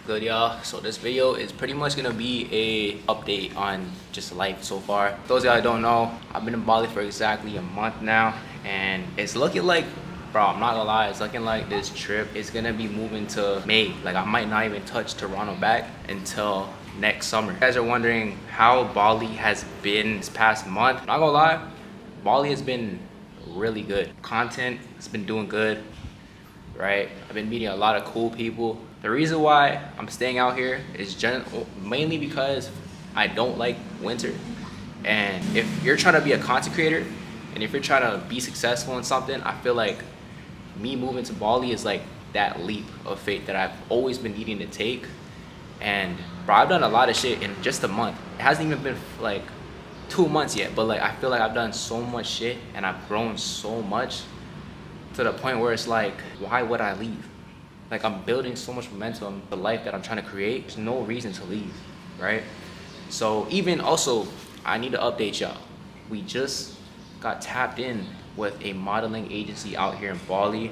Good, y'all. So this video is pretty much gonna be a update on just life so far. Those of y'all that don't know, I've been in Bali for exactly a month now, and it's looking like, bro, I'm not gonna lie, it's looking like this trip is gonna be moving to May. Like, I might not even touch Toronto back until next summer. You guys are wondering how Bali has been this past month. Not gonna lie, Bali has been really good. Content has been doing good, right? I've been meeting a lot of cool people. The reason why I'm staying out here is mainly because I don't like winter. And if you're trying to be a content creator, and if you're trying to be successful in something, I feel like me moving to Bali is like that leap of faith that I've always been needing to take. And bro, I've done a lot of shit in just a month. It hasn't even been like 2 months yet, but like I feel like I've done so much shit and I've grown so much to the point where it's like, why would I leave? Like, I'm building so much momentum, the life that I'm trying to create. There's no reason to leave, right? So even also, I need to update y'all. We just got tapped in with a modeling agency out here in Bali.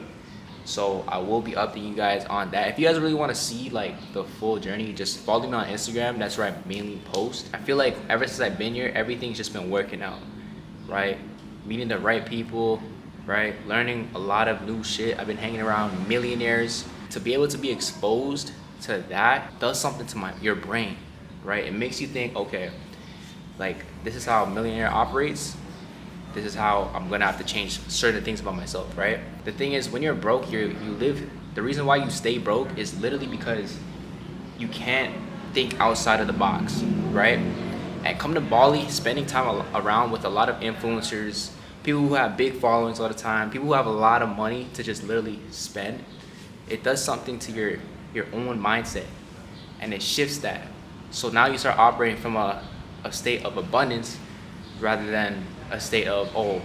So I will be updating you guys on that. If you guys really want to see like the full journey, just follow me on Instagram. That's where I mainly post. I feel like ever since I've been here, everything's just been working out, right? Meeting the right people, right? Learning a lot of new shit. I've been hanging around millionaires. To be able to be exposed to that does something to your brain, right? It makes you think, okay, like this is how a millionaire operates. This is how I'm gonna have to change certain things about myself, right? The thing is, when you're broke, you live. The reason why you stay broke is literally because you can't think outside of the box, right? And come to Bali, spending time around with a lot of influencers, people who have big followings all the time, people who have a lot of money to just literally spend, it does something to your own mindset, and it shifts that. So now you start operating from a state of abundance rather than a state of, oh,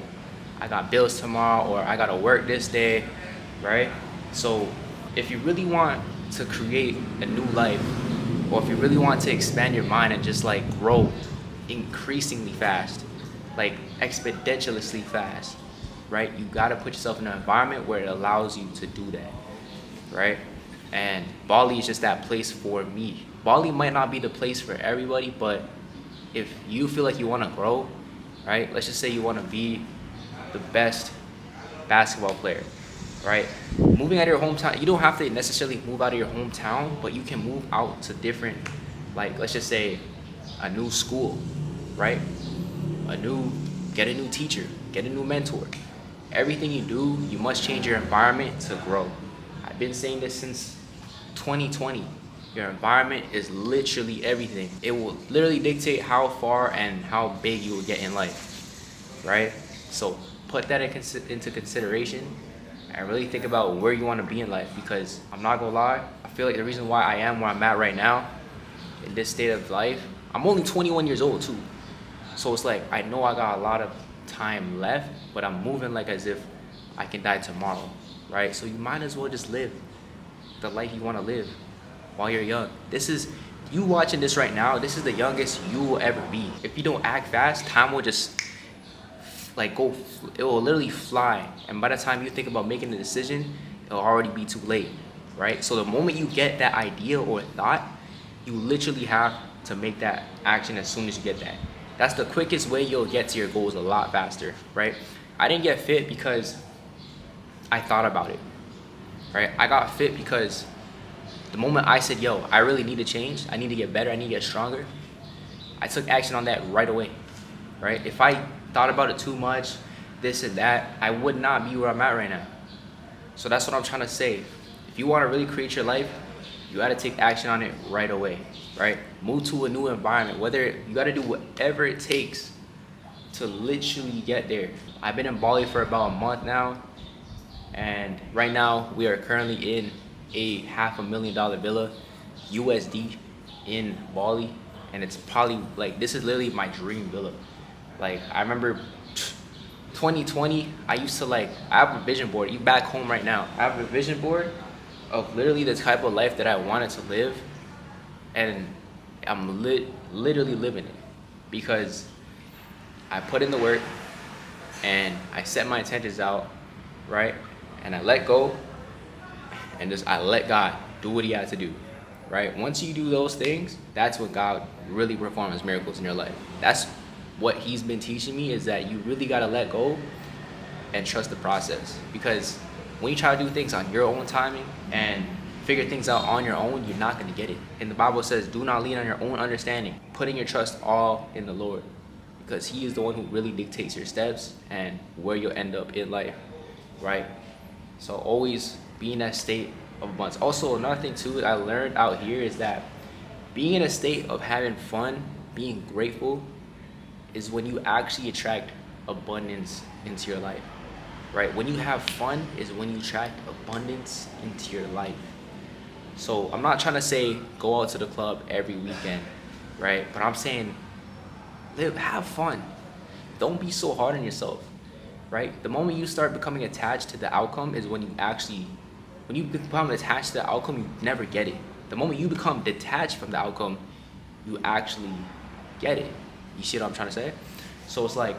I got bills tomorrow or I gotta work this day, right? So if you really want to create a new life, or if you really want to expand your mind and just like grow increasingly fast, like exponentially fast, right? You gotta put yourself in an environment where it allows you to do that, right? And Bali is just that place for me. Bali might not be the place for everybody, but if you feel like you want to grow, right? Let's just say you want to be the best basketball player, right? Moving out of your hometown, you don't have to necessarily move out of your hometown, but you can move out to different, like let's just say a new school, right? Get a new teacher, get a new mentor. Everything you do, you must change your environment to grow. I've been saying this since 2020. Your environment is literally everything. It will literally dictate how far and how big you will get in life, right? So put that into consideration and really think about where you want to be in life, because I'm not gonna lie, I feel like the reason why I am where I'm at right now in this state of life, I'm only 21 years old too. So it's like, I know I got a lot of time left, but I'm moving like as if I can die tomorrow, right? So you might as well just live the life you want to live while you're young. This is, you watching this right now, this is the youngest you will ever be. If you don't act fast, time will just like go, it will literally fly. And by the time you think about making a decision, it'll already be too late, right? So the moment you get that idea or thought, you literally have to make that action as soon as you get that. That's the quickest way you'll get to your goals a lot faster, right? I didn't get fit because I thought about it, right? I got fit because the moment I said, yo, I really need to change, I need to get better, I need to get stronger, I took action on that right away, right? If I thought about it too much, this and that, I would not be where I'm at right now. So that's what I'm trying to say. If you want to really create your life, you got to take action on it right away, right? Move to a new environment, whether you got to do whatever it takes to literally get there. I've been in Bali for about a month now, and right now we are currently in a $500,000 villa USD in Bali, and it's probably like, this is literally my dream villa. Like, I remember 2020, I used to like, I have a vision board, even back home right now, I have a vision board of literally the type of life that I wanted to live, and I'm literally living it because I put in the work and I set my intentions out, right? and I let go, and just I let God do what he has to do, right? Once you do those things, that's when God really performs miracles in your life. That's what he's been teaching me, is that you really got to let go and trust the process. Because when you try to do things on your own timing and figure things out on your own, you're not going to get it. And the Bible says, do not lean on your own understanding, putting your trust all in the Lord, because he is the one who really dictates your steps and where you'll end up in life, right? So always be in that state of abundance. Also, another thing too I learned out here is that being in a state of having fun, being grateful, is when you actually attract abundance into your life, right? When you have fun is when you attract abundance into your life. So I'm not trying to say go out to the club every weekend, right? But I'm saying have fun. Don't be so hard on yourself, right? The moment you start becoming attached to the outcome is when you become attached to the outcome, you never get it. The moment you become detached from the outcome, you actually get it. You see what I'm trying to say? So it's like,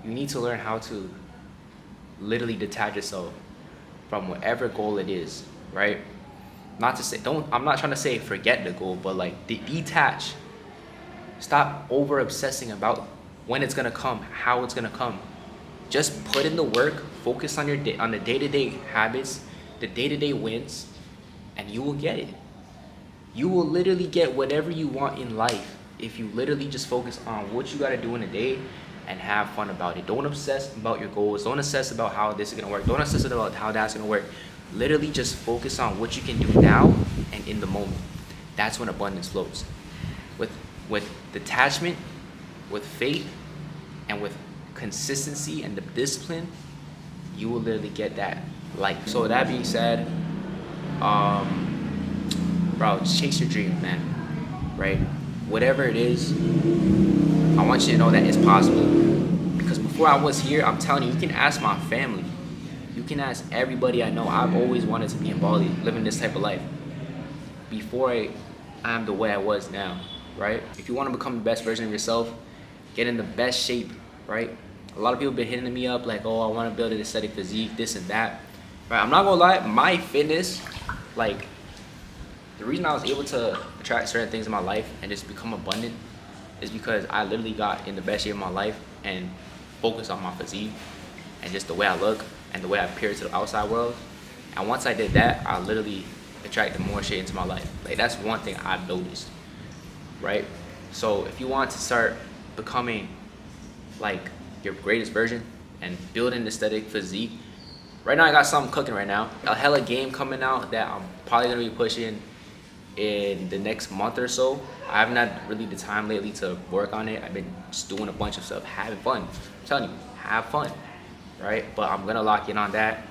you need to learn how to literally detach yourself from whatever goal it is, right? Not to say, I'm not trying to say forget the goal, but like detach. Stop over obsessing about when it's gonna come, how it's gonna come. Just put in the work, focus on on the day-to-day habits, the day-to-day wins, and you will get it. You will literally get whatever you want in life if you literally just focus on what you gotta do in a day and have fun about it. Don't obsess about your goals. Don't obsess about how this is gonna work. Don't obsess about how that's gonna work. Literally just focus on what you can do now and in the moment. That's when abundance flows. With detachment, with faith, and with consistency and the discipline, you will literally get that life. So that being said, bro, just chase your dream, man, right? Whatever it is, I want you to know that it's possible. Because before I was here, I'm telling you, you can ask my family. You can ask everybody I know. I've always wanted to be in Bali, living this type of life. Before I'm the way I was now, right? If you want to become the best version of yourself, get in the best shape, right? A lot of people have been hitting me up like, oh, I want to build an aesthetic physique, this and that. Right? I'm not gonna lie, my fitness, like, the reason I was able to attract certain things in my life and just become abundant is because I literally got in the best shape of my life and focused on my physique and just the way I look and the way I appear to the outside world. And once I did that, I literally attracted more shit into my life. Like, that's one thing I've noticed, right? So if you want to start becoming like your greatest version and building an aesthetic physique, right now I got something cooking right now. A hella game coming out that I'm probably gonna be pushing in the next month or so. I haven't had really the time lately to work on it. I've been just doing a bunch of stuff, having fun. I'm telling you, have fun, right? But I'm gonna lock in on that.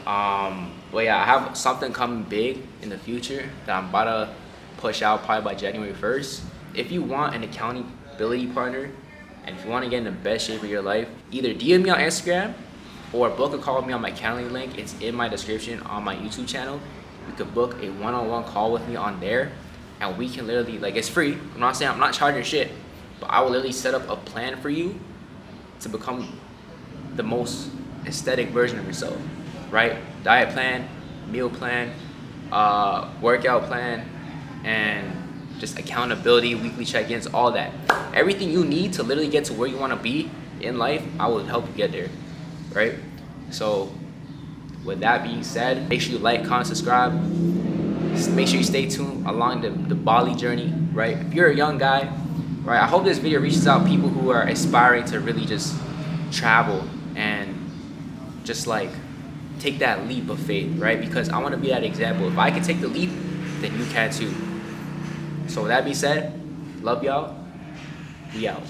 But yeah, I have something coming big in the future that I'm about to push out probably by January 1st. If you want an accountability partner, and if you want to get in the best shape of your life, either DM me on Instagram or book a call with me on my Calendly link. It's in my description on my YouTube channel. You could book a one-on-one call with me on there, and we can literally, like, it's free. I'm not saying I'm not charging shit, but I will literally set up a plan for you to become the most aesthetic version of yourself, right? Diet plan, meal plan, workout plan, and just accountability, weekly check-ins, all that. Everything you need to literally get to where you want to be in life, I will help you get there, right? So with that being said, make sure you like, comment, subscribe. Make sure you stay tuned along the Bali journey, right? If you're a young guy, right, I hope this video reaches out people who are aspiring to really just travel and just like take that leap of faith, right? Because I want to be that example. If I can take the leap, then you can too. So with that being said, love y'all. We out.